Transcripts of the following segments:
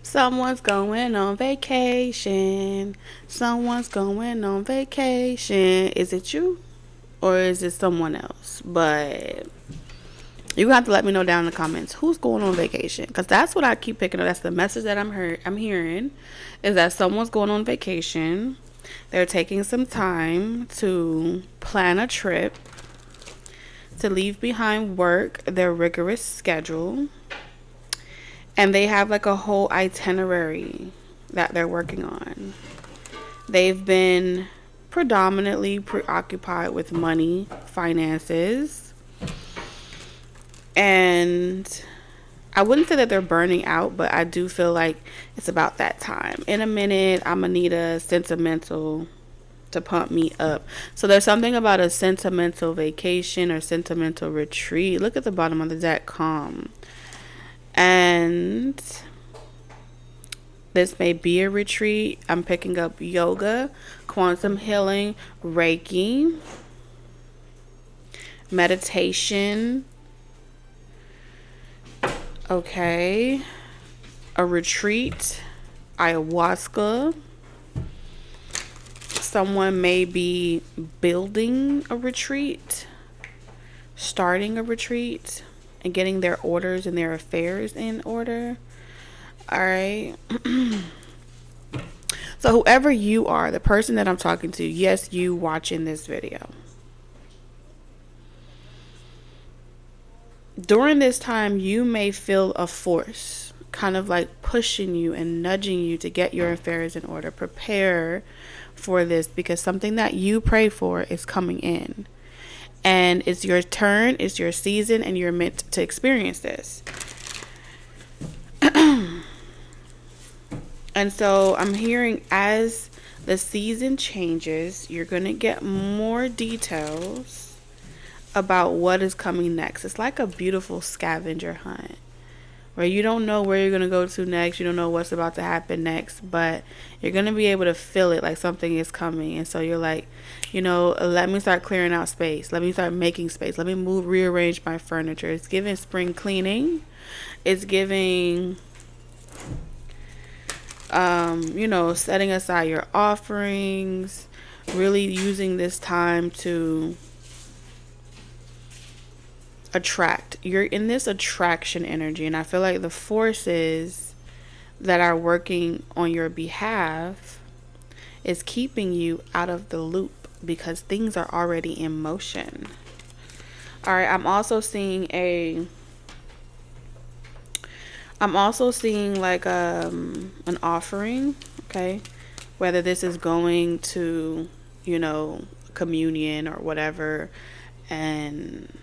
Someone's going on vacation. Someone's going on vacation. Is it you or is it someone else? But you're gonna have to let me know down in the comments who's going on vacation, because that's what I keep picking up. That's the message that I'm hearing, is that someone's going on vacation. They're taking some time to plan a trip, to leave behind work, their rigorous schedule, and they have like a whole itinerary that they're working on. They've been predominantly preoccupied with money, finances, and I wouldn't say that they're burning out, but I do feel like it's about that time. In a minute, I'm gonna need a sentimental to pump me up. So there's something about a sentimental vacation or sentimental retreat. Look at the bottom of the deck, calm. And this may be a retreat. I'm picking up yoga, quantum healing, Reiki, meditation. Okay. A retreat, ayahuasca. Someone may be building a retreat, starting a retreat, and getting their orders and their affairs in order. All right. So whoever you are, the person that I'm talking to, yes, you watching this video. During this time, you may feel a force kind of like pushing you and nudging you to get your affairs in order. Prepare for this, because something that you pray for is coming in. And it's your turn, it's your season, and you're meant to experience this. And so I'm hearing as the season changes, you're going to get more details about what is coming next. It's like a beautiful scavenger hunt where you don't know where you're going to go to next. You don't know what's about to happen next, but you're going to be able to feel it like something is coming. And so you're like, let me start clearing out space. Let me start making space. Let me rearrange my furniture. It's giving spring cleaning. It's giving, setting aside your offerings, really using this time to attract. You're in this attraction energy, and I feel like the forces that are working on your behalf is keeping you out of the loop because things are already in motion. All right, I'm also seeing like an offering, okay? Whether this is going to, communion or whatever, and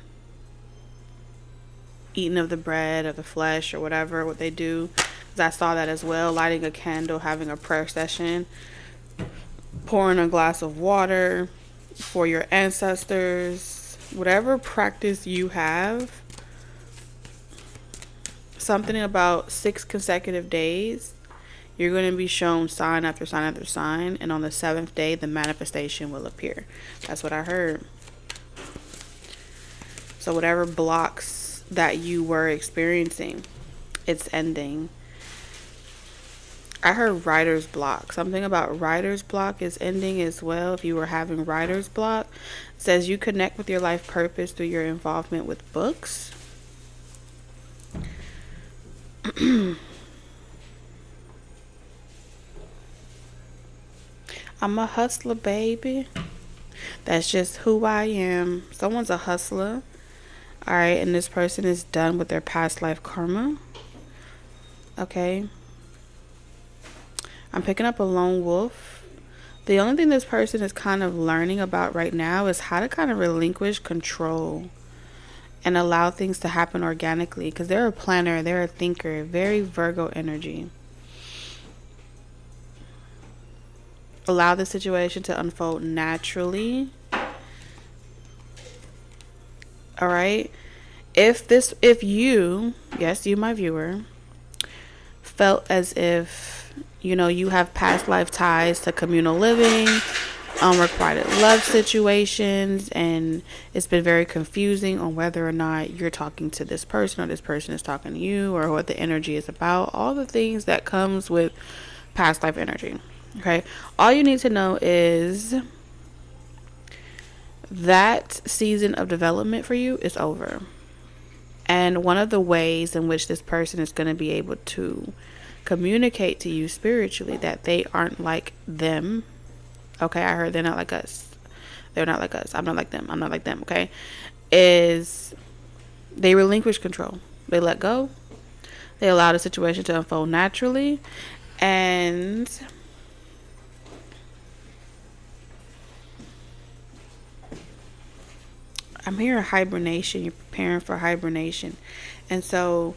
eating of the bread or the flesh or whatever, what they do. Because I saw that as well. Lighting a candle, having a prayer session, pouring a glass of water for your ancestors, whatever practice you have. Something about 6 consecutive days, you're going to be shown sign after sign after sign, and on the 7th day, the manifestation will appear. That's what I heard. So whatever blocks that you were experiencing, it's ending. I heard writer's block. Something about writer's block is ending as well. If you were having writer's block, it says you connect with your life purpose through your involvement with books. I'm a hustler, baby. That's just who I am. Someone's a hustler. All right, and this person is done with their past life karma. Okay. I'm picking up a lone wolf. The only thing this person is kind of learning about right now is how to kind of relinquish control and allow things to happen organically, because they're a planner, they're a thinker, very Virgo energy. Allow the situation to unfold naturally. All right. If you, yes, you, my viewer, felt as if, you have past life ties to communal living, unrequited love situations, and it's been very confusing on whether or not you're talking to this person or this person is talking to you, or what the energy is about, all the things that comes with past life energy. Okay, all you need to know is that season of development for you is over. And one of the ways in which this person is going to be able to communicate to you spiritually that they aren't like them. Okay, I heard they're not like us. They're not like us. I'm not like them. I'm not like them. Okay, is they relinquish control. They let go. They allow the situation to unfold naturally. And I'm hearing hibernation. You're preparing for hibernation. And so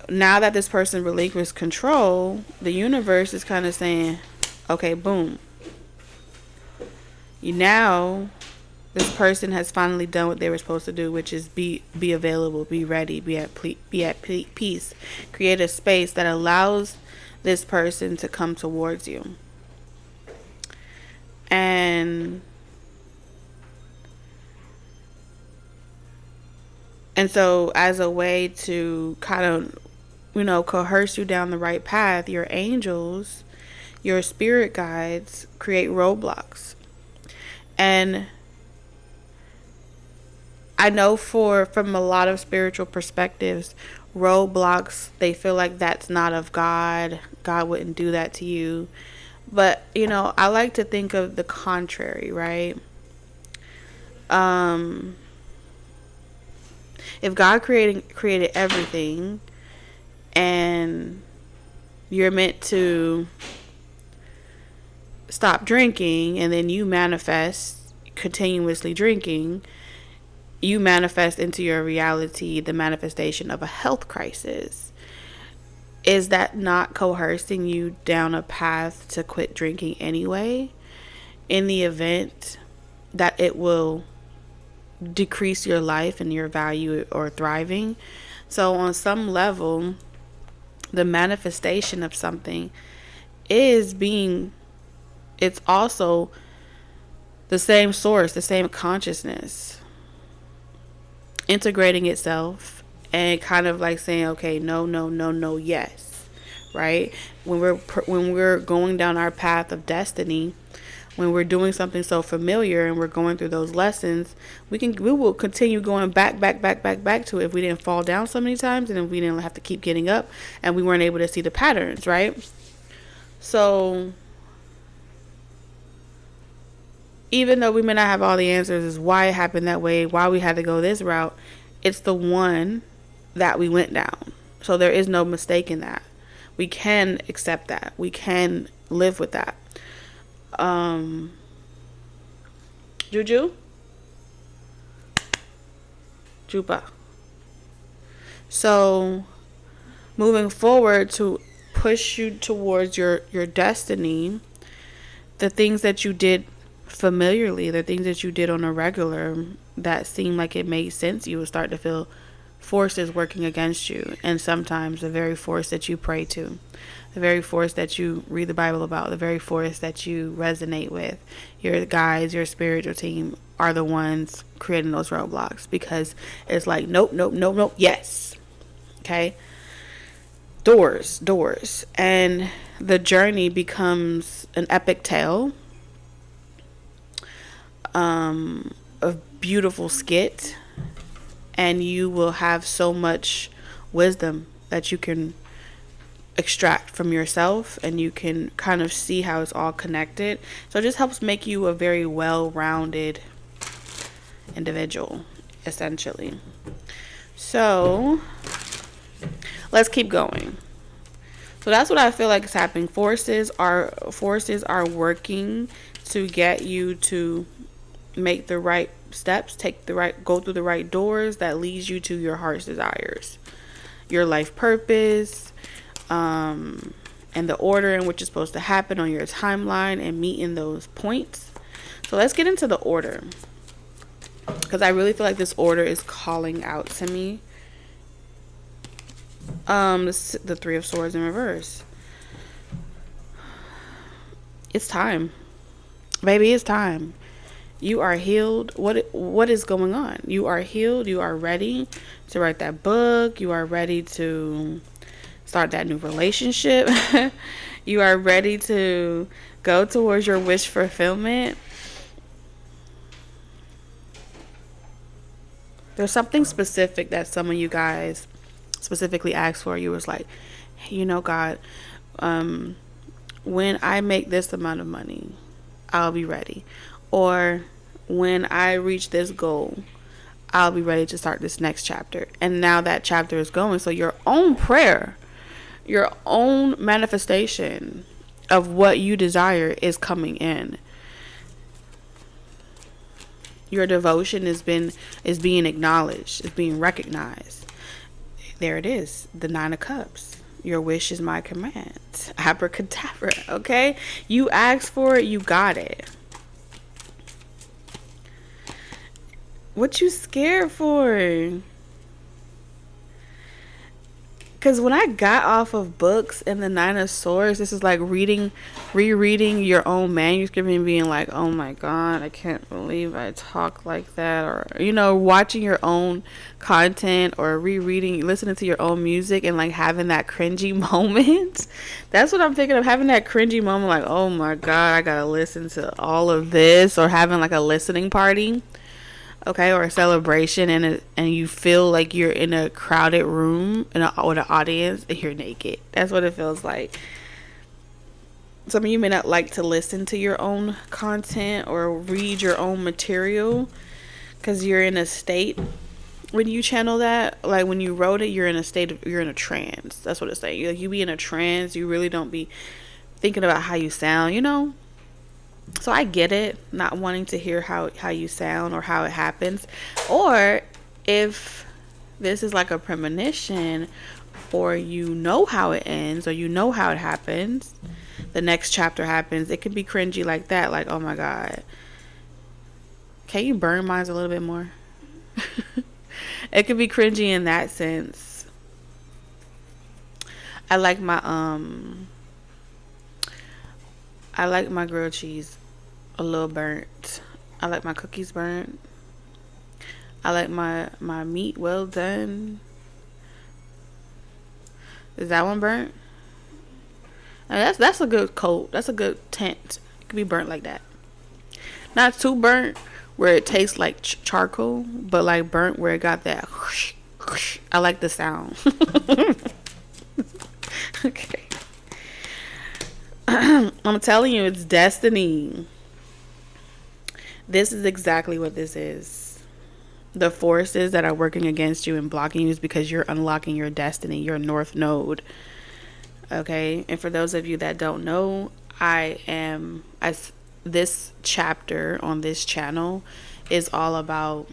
now that this person relinquished control, the universe is kind of saying, okay, boom. Now this person has finally done what they were supposed to do, which is be available, be ready, be at peace. Create a space that allows this person to come towards you. And so as a way to kind of, coerce you down the right path, your angels, your spirit guides create roadblocks. And I know from a lot of spiritual perspectives, roadblocks, they feel like that's not of God. God wouldn't do that to you. But, I like to think of the contrary, right? If God created everything and you're meant to stop drinking, and then you manifest continuously drinking, you manifest into your reality the manifestation of a health crisis. Is that not coercing you down a path to quit drinking anyway, in the event that it will decrease your life and your value or thriving? So on some level, the manifestation of something it's also the same source, the same consciousness integrating itself and kind of like saying, okay, no, yes, right? When we're going down our path of destiny, when we're doing something so familiar and we're going through those lessons, we will continue going back to it if we didn't fall down so many times, and if we didn't have to keep getting up and we weren't able to see the patterns, right? So even though we may not have all the answers as why it happened that way, why we had to go this route, it's the one that we went down. So there is no mistake in that. We can accept that. We can live with that. Juju? Jupa. So moving forward to push you towards your destiny, the things that you did familiarly, the things that you did on a regular that seemed like it made sense, you will start to feel forces working against you. And sometimes the very force that you pray to, the very force that you read the Bible about, the very force that you resonate with, your guides, your spiritual team are the ones creating those roadblocks, because it's like, nope, yes. Okay. Doors. And the journey becomes an epic tale, a beautiful skit, and you will have so much wisdom that you can extract from yourself, and you can kind of see how it's all connected. So it just helps make you a very well-rounded individual, essentially. So let's keep going. So that's what I feel like is happening. Forces are working to get you to make the right steps, go through the right doors that leads you to your heart's desires, your life purpose, and the order in which it's supposed to happen on your timeline, and meeting those points. So let's get into the order, because I really feel like this order is calling out to me. The Three of Swords in reverse. It's time. Baby, it's time. You are healed. What is going on? You are healed. You are ready to write that book. You are ready to start that new relationship. You are ready to go towards your wish fulfillment. There's something specific that some of you guys specifically asked for. You was like, hey, God, when I make this amount of money, I'll be ready. Or when I reach this goal, I'll be ready to start this next chapter. And now that chapter is going. So your own prayer, your own manifestation of what you desire is coming in. Your devotion is being acknowledged, is being recognized. There it is, the 9 of Cups. Your wish is my command. Abracadabra, okay? You asked for it, you got it. What you scared for? Because when I got off of books and the 9 of Swords, this is like rereading your own manuscript and being like, oh my God, I can't believe I talk like that. Or, watching your own content or listening to your own music and like having that cringy moment. That's what I'm thinking of, having that cringy moment like, oh my God, I got to listen to all of this, or having like a listening party. Okay, or a celebration, and you feel like you're in a crowded room with an audience and you're naked. That's what it feels like. Some of you may not like to listen to your own content or read your own material because you're in a state when you channel that. Like when you wrote it, you're in a trance. That's what it's saying. You be in a trance. You really don't be thinking about how you sound, So I get it, not wanting to hear how you sound or how it happens. Or if this is like a premonition, or how it ends, or how it happens, the next chapter happens, it could be cringy like that. Like, oh my God. Can you burn mine a little bit more? It could be cringy in that sense. I like my grilled cheese a little burnt. I like my cookies burnt. I like my meat well done. Is that one burnt? That's a good coat. That's a good tint. It could be burnt like that. Not too burnt where it tastes like charcoal, but like burnt where it got that whoosh, whoosh. I like the sound. Okay. I'm telling you, it's destiny. This is exactly what this is. The forces that are working against you and blocking you is because you're unlocking your destiny, your north node. Okay? And for those of you that don't know, this chapter on this channel is all about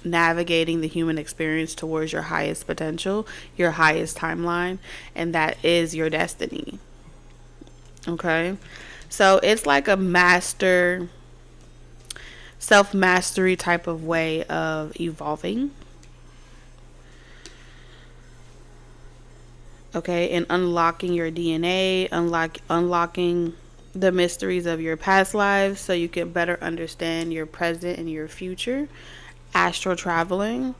navigating the human experience towards your highest potential, your highest timeline, and that is your destiny. Okay? So it's like a self-mastery type of way of evolving. Okay, and unlocking your DNA, unlocking the mysteries of your past lives so you can better understand your present and your future. Astral traveling.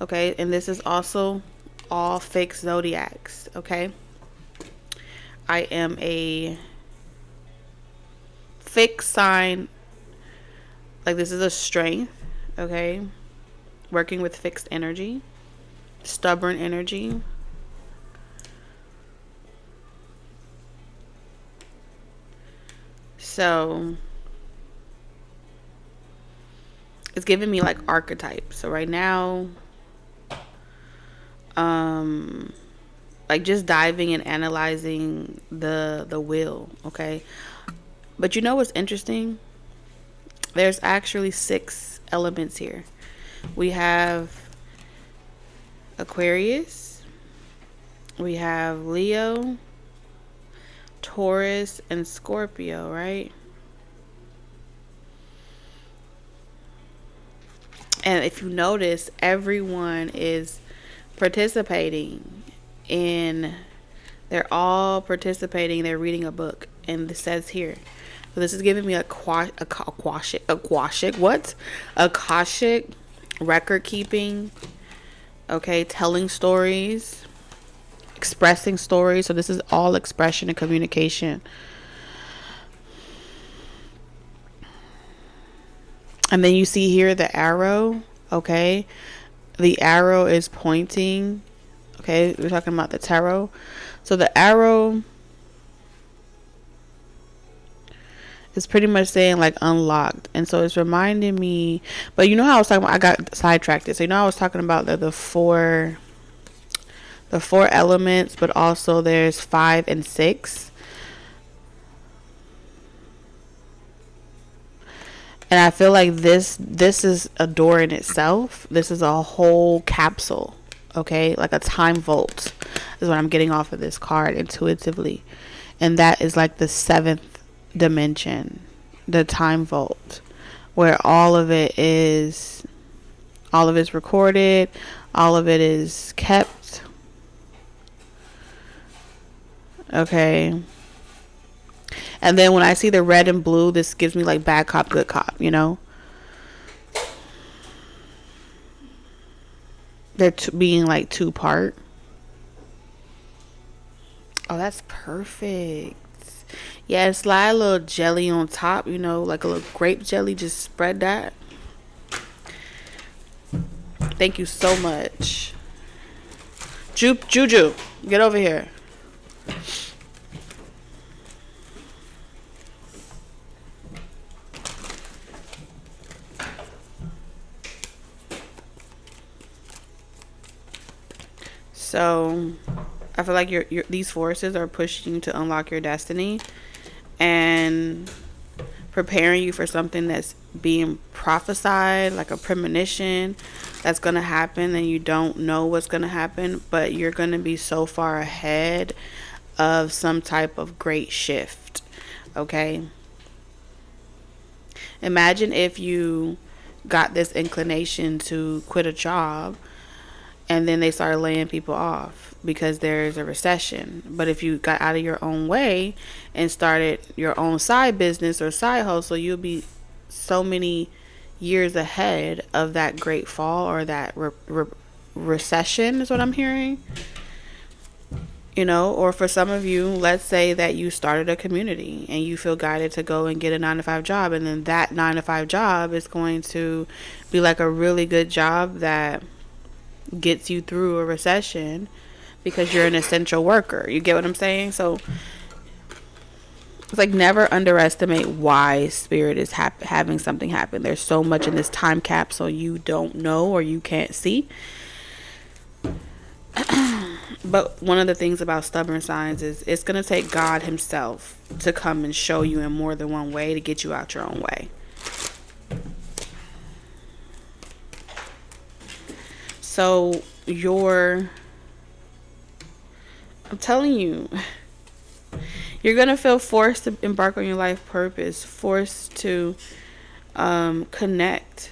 Okay, and this is also all fixed zodiacs. Okay, I am a fixed sign. Like, this is a strength. Okay, working with fixed energy, stubborn energy. So it's giving me like archetypes. So right now, like just diving and analyzing the wheel. Okay, but you know what's interesting? There's actually 6 elements here. We have Aquarius, we have Leo, Taurus, and Scorpio, right? And if you notice, everyone is participating they're all participating. They're reading a book, and it says here, So this is giving me Akashic record keeping. Okay, telling stories, expressing stories. So this is all expression and communication. And then you see here the arrow. Okay, the arrow is pointing. Okay, we're talking about the tarot. So the arrow is pretty much saying like unlocked. And so it's reminding me, but you know how I was talking about, I got sidetracked. So you know I was talking about the four elements, but also there's 5 and 6. And I feel like this is a door in itself. This is a whole capsule. Okay, like a time vault is what I'm getting off of this card intuitively. And that is like the 7th dimension, the time vault, where all of it is recorded, all of it is kept. Okay. And then when I see the red and blue, this gives me like bad cop, good cop, you know? They're being like 2-part. Oh, that's perfect. Yeah, slide a little jelly on top, you know, like a little grape jelly. Just spread that. Thank you so much. Juju, get over here. So I feel like these forces are pushing you to unlock your destiny and preparing you for something that's being prophesied, like a premonition that's going to happen, and you don't know what's going to happen, but you're going to be so far ahead of some type of great shift. Okay? Imagine if you got this inclination to quit a job and then they started laying people off because there's a recession. But if you got out of your own way and started your own side business or side hustle, you'll be so many years ahead of that great fall or that recession is what I'm hearing. You know, or for some of you, let's say that you started a community and you feel guided to go and get a 9-to-5 job, and then that 9-to-5 job is going to be like a really good job that gets you through a recession because you're an essential worker. You get what I'm saying? So it's like never underestimate why spirit is having something happen. There's so much in this time capsule you don't know or you can't see. But one of the things about stubborn signs is it's going to take God himself to come and show you in more than one way to get you out your own way. So I'm telling you, you're going to feel forced to embark on your life purpose, forced to connect,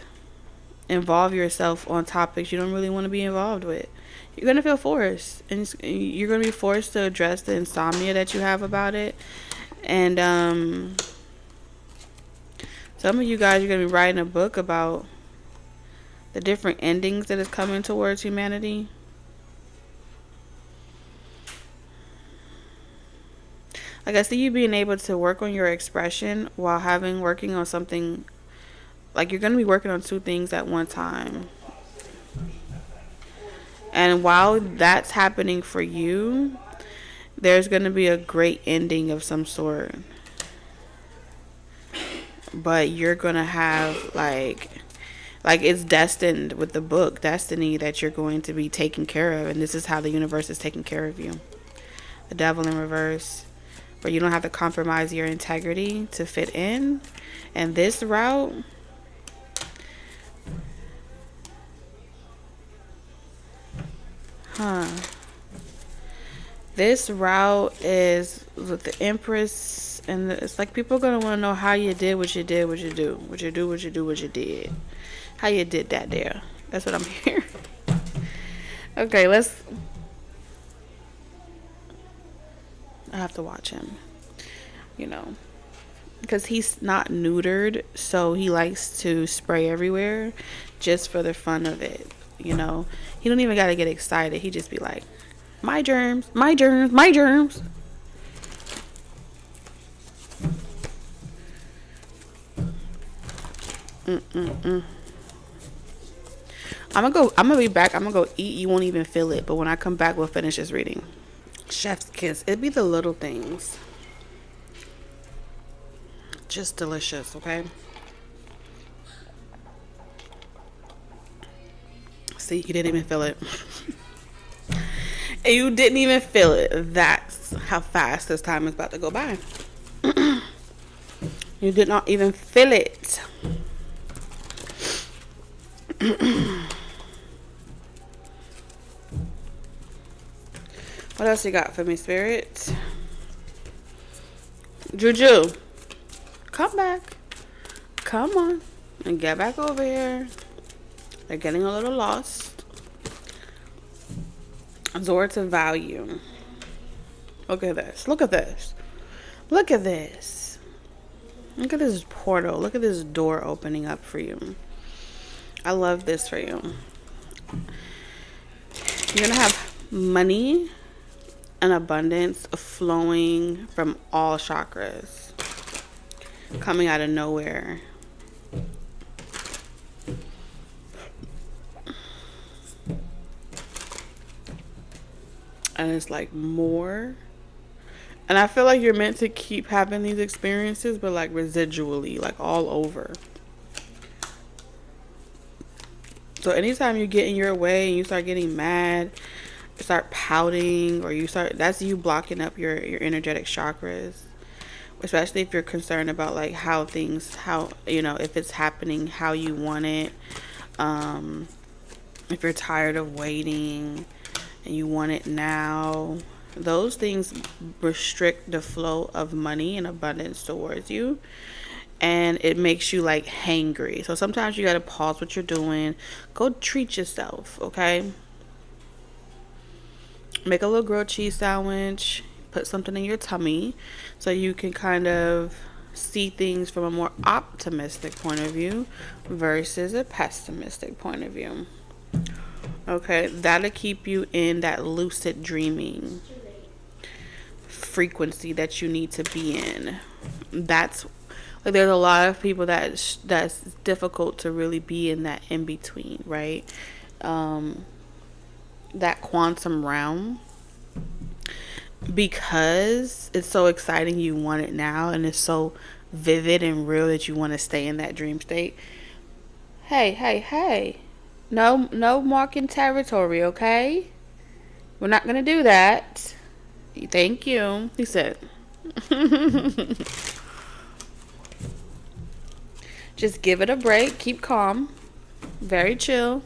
involve yourself on topics you don't really want to be involved with. You're going to feel forced, and you're going to be forced to address the insomnia that you have about it. And some of you guys are going to be writing a book about the different endings that is coming towards humanity. Like I see you being able to work on your expression while working on something. Like you're going to be working on 2 things at one time. And while that's happening for you, there's going to be a great ending of some sort. But you're going to have like it's destined with the book, destiny, that you're going to be taken care of. And this is how the universe is taking care of you. The devil in reverse. Where you don't have to compromise your integrity to fit in. And this route, this route is with the Empress, and it's like people are gonna want to know how you did what you did, what you did, how you did that there. That's what I'm hearing. Okay, I have to watch him. You know, because he's not neutered, so he likes to spray everywhere just for the fun of it. You know, he don't even got to get excited. He just be like, my germs, my germs, my germs. I'm gonna be back. I'm gonna go eat. You won't even feel it. But when I come back, we'll finish this reading. Chef's kiss. It'd be the little things. Just delicious, okay? See, you didn't even feel it. And you didn't even feel it. That's how fast this time is about to go by. You did not even feel it. What else you got for me, Spirit? Juju, come back. Come on. And get back over here. They're getting a little lost. Absorb to value. Look at this. Look at this. Look at this. Look at this portal. Look at this door opening up for you. I love this for you. You're going to have money and abundance flowing from all chakras. Coming out of nowhere. And it's like more. And I feel like you're meant to keep having these experiences, but like residually, like all over. So anytime you get in your way and you start getting mad, you start pouting, or you start, that's you blocking up your energetic chakras. Especially if you're concerned about like how things, how, you know, if it's happening how you want it. If you're tired of waiting and you want it now, those things restrict the flow of money and abundance towards you, and it makes you like hangry. So sometimes you got to pause what you're doing, go treat yourself, okay? Make a little grilled cheese sandwich, put something in your tummy so you can kind of see things from a more optimistic point of view versus a pessimistic point of view. Okay, that'll keep you in that lucid dreaming frequency that you need to be in. That's like, there's a lot of people that's difficult to really be in that in between, right? That quantum realm, because it's so exciting, you want it now, and it's so vivid and real that you want to stay in that dream state. Hey. No marking territory, okay? We're not going to do that. Thank you. He said. Just give it a break. Keep calm. Very chill.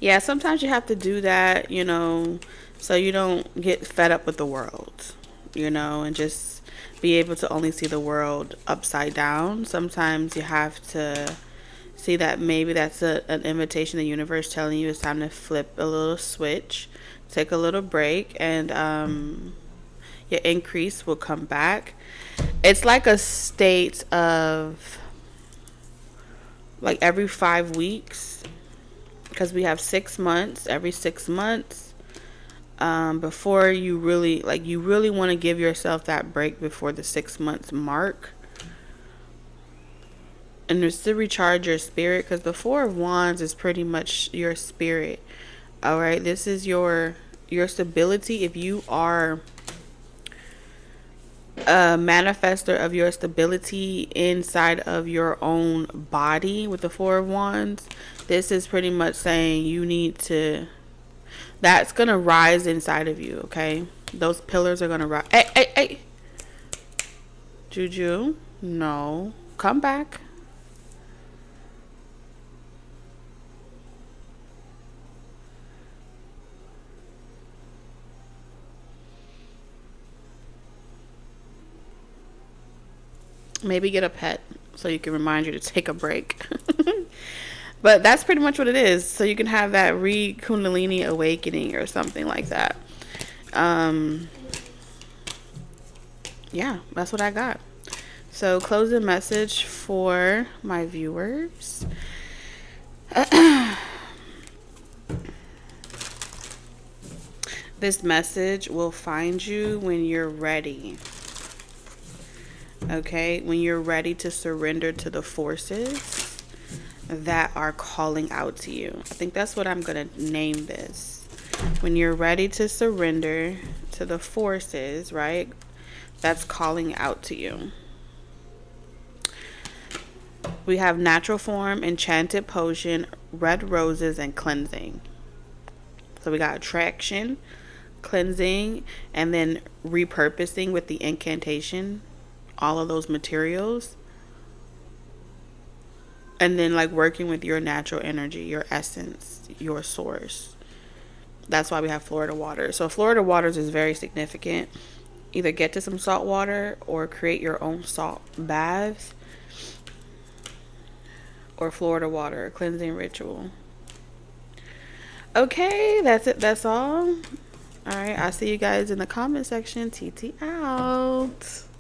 Yeah, sometimes you have to do that, you know, so you don't get fed up with the world, you know, and just be able to only see the world upside down. Sometimes you have to see that maybe that's an invitation, the universe telling you it's time to flip a little switch, take a little break, and your increase will come back. It's like a state of like every 5 weeks, because we have 6 months, every 6 months. Before you really, like, you really want to give yourself that break before the 6 months mark. And just to recharge your spirit, because the Four of Wands is pretty much your spirit. All right, this is your stability. If you are a manifester of your stability inside of your own body with the Four of Wands, this is pretty much saying you need to, that's going to rise inside of you, okay? Those pillars are going to rise. Hey. Juju, no. Come back. Maybe get a pet so you can remind you to take a break. But that's pretty much what it is. So you can have that re-kundalini awakening or something like that. Yeah, that's what I got. So closing message for my viewers. This message will find you when you're ready. Okay? When you're ready to surrender to the forces that are calling out to you. I think that's what I'm going to name this. When you're ready to surrender to the forces, right? That's calling out to you. We have natural form, enchanted potion, red roses, and cleansing. So we got attraction, cleansing, and then repurposing with the incantation, all of those materials. And then like working with your natural energy, your essence, your source. That's why we have Florida water. So Florida waters is very significant. Either get to some salt water or create your own salt baths, or Florida water, cleansing ritual. Okay, that's it. That's all. All right, I'll see you guys in the comment section. TT out.